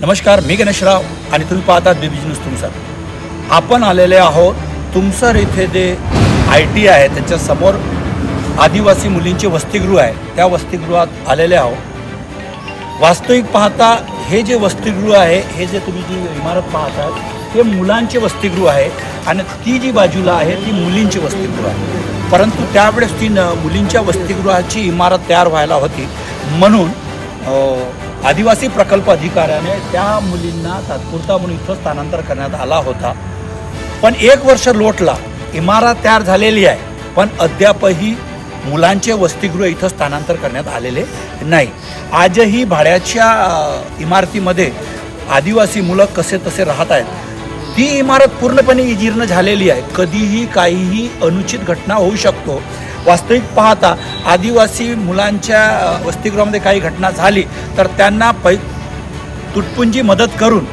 नमस्कार, मी गणेशराव आणि तुम्ही पाहतात बीबीजी न्यूज तुमसर. आपण आलेले आहोत तुमसर इथे जे IT आहे त्याच्यासमोर आदिवासी मुलींचे वसतिगृह आहे. त्या वसतिगृहात आलेले आहोत. वास्तविक पाहता हे जे वसतिगृह आहे, हे जे तुम्ही जी इमारत पाहतात हे मुलांचे वसतिगृह आहे आणि ती जी बाजूला आहे ती मुलींची वसतिगृह आहे. परंतु त्यावेळेस ती मुलींच्या वसतिगृहाची इमारत तयार व्हायला होती म्हणून आदिवासी प्रकल्प अधिकाऱ्याने त्या मुलींना तात्पुरता म्हणून इथं स्थानांतर करण्यात आला होता. पण 1 वर्ष लोटला, इमारत तयार झालेली आहे पण अद्यापही मुलांचे वसतिगृह इथं स्थानांतर करण्यात आलेले नाही. आजही भाड्याच्या इमारतीमध्ये आदिवासी मुलं कसे तसे राहत आहेत. ती इमारत पूर्णपणे जीर्ण झालेली आहे. कधीही काहीही अनुचित घटना होऊ शकतो. वास्तविक पाहता आदिवासी मुलांच्या वसतिगृहामध्ये काही घटना झाली तर त्यांना तुटपुंजी मदत करून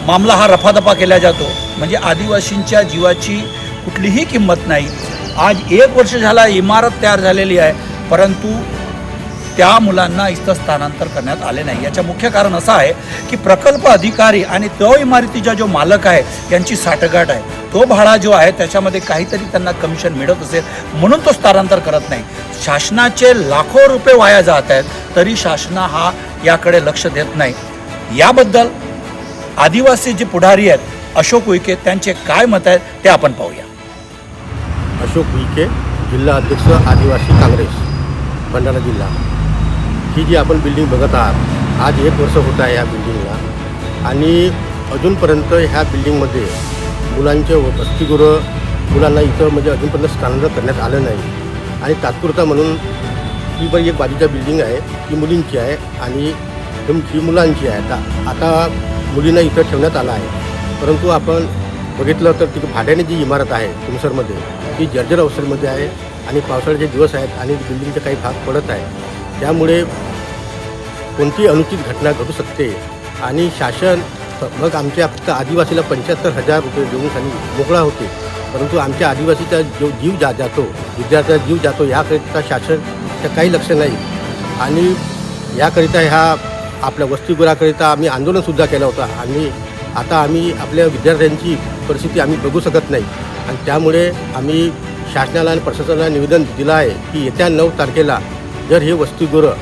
मामला हा रफादफा केला जातो. म्हणजे आदिवासींच्या जीवाची कुठलीही किंमत नाही. आज 1 वर्ष झाला इमारत तयार झालेली आहे परंतु त्या मुलांना इथं स्थानांतर करण्यात आले नाही. याचं मुख्य कारण असं आहे की प्रकल्प अधिकारी आणि तो इमारतीचा जो मालक आहे यांची साठगाठ आहे. तो भाडा जो आहे त्याच्यामध्ये काहीतरी त्यांना कमिशन मिळत असेल म्हणून तो स्थानांतर करत नाही. शासनाचे लाखो रुपये वाया जात आहेत तरी शासन हा याकडे लक्ष देत नाही. याबद्दल आदिवासी जे पुढारी आहेत अशोक उईके त्यांचे काय मत आहेत ते आपण पाहूया. अशोक उईके, जिल्हा अध्यक्ष आदिवासी काँग्रेस, भंडारा जिल्हा. ही जी आपण बिल्डिंग बघत आहात, आज 1 वर्ष होत आहे या बिल्डिंगला आणि अजूनपर्यंत ह्या बिल्डिंगमध्ये मुलांचे वसतिगृह मुलांना इथं म्हणजे अजूनपर्यंत स्थानांतर करण्यात आलं नाही. आणि तात्पुरता म्हणून ही पण एक बाजूच्या बिल्डिंग आहे ती मुलींची आहे आणि ही मुलांची आहे. आता मुलींना इथं ठेवण्यात आलं आहे परंतु आपण बघितलं तर तिथं भाड्याने जी इमारत आहे तुमसरमध्ये ती जर्जर अवस्थेमध्ये आहे आणि पावसाळ्याचे दिवस आहेत आणि बिल्डिंगचे काही भाग पडत आहे. त्यामुळे कोणती अनुचित घटना घडू शकते आणि शासन मग आमच्या फक्त आदिवासीला 75,000 रुपये देऊन खाली मोकळा होते परंतु आमच्या आदिवासीचा जो जीव जातो, विद्यार्थ्याचा जीव जातो याकरिता शासनचं काही लक्ष नाही. आणि याकरिता ह्या आपल्या वसतिगृहाकरिता आम्ही आंदोलनसुद्धा केलं होतं आणि आता आम्ही आपल्या विद्यार्थ्यांची परिस्थिती आम्ही बघू शकत नाही आणि त्यामुळे आम्ही शासनाला आणि प्रशासनाला निवेदन दिलं आहे की येत्या 9 तारखेला जर हे वसतिगृह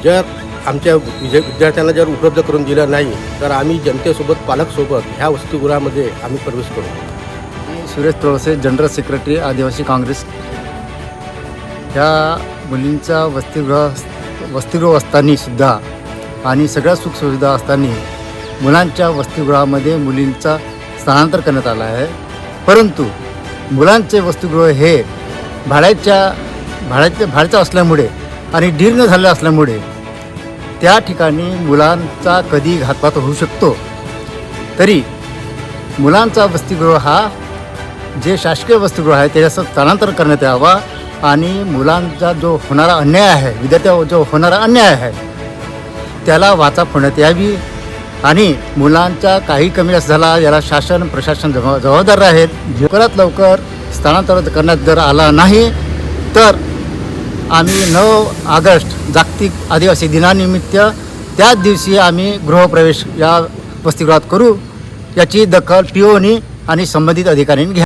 जर आमच्या विद्यार्थ्यांना जर उपलब्ध करून दिलं नाही तर आम्ही जनतेसोबत पालकसोबत ह्या वसतिगृहामध्ये आम्ही प्रवेश करू. सुरेश तोळसे, जनरल सेक्रेटरी आदिवासी काँग्रेस. ह्या मुलींचा वसतिगृह असतानासुद्धा आणि सगळ्या सुखसुविधा असताना मुलांच्या वसतिगृहामध्ये मुलींचा स्थानांतर करण्यात आला आहे. परंतु मुलांचे वसतिगृह हे भाड्याचं असल्यामुळे आणि जीर्ण झालं असल्यामुळे त्या ठिकाणी मुलांचा कधी घातपात होऊ शकतो. तरी मुलांचा वसतिगृह हा जे शासकीय वसतिगृह आहे त्याचं स्थानांतर करण्यात यावा आणि मुलांचा जो होणारा अन्याय आहे, विद्यार्थ्यावर जो होणारा अन्याय आहे त्याला वाचा फोडण्यात यावी आणि मुलांचा काही कमी जास्त झाला याला शासन प्रशासन जबाबदार आहेत. लवकरात लवकर स्थानांतर करण्यात जर आला नाही तर आम्ही 9 ऑगस्ट जागतिक आदिवासी दिनानिमित्त त्याच दिवशी आम्ही गृहप्रवेश या वसतिगृहात करू. याची दखल POनी आणि संबंधित अधिकाऱ्यांनी घ्या.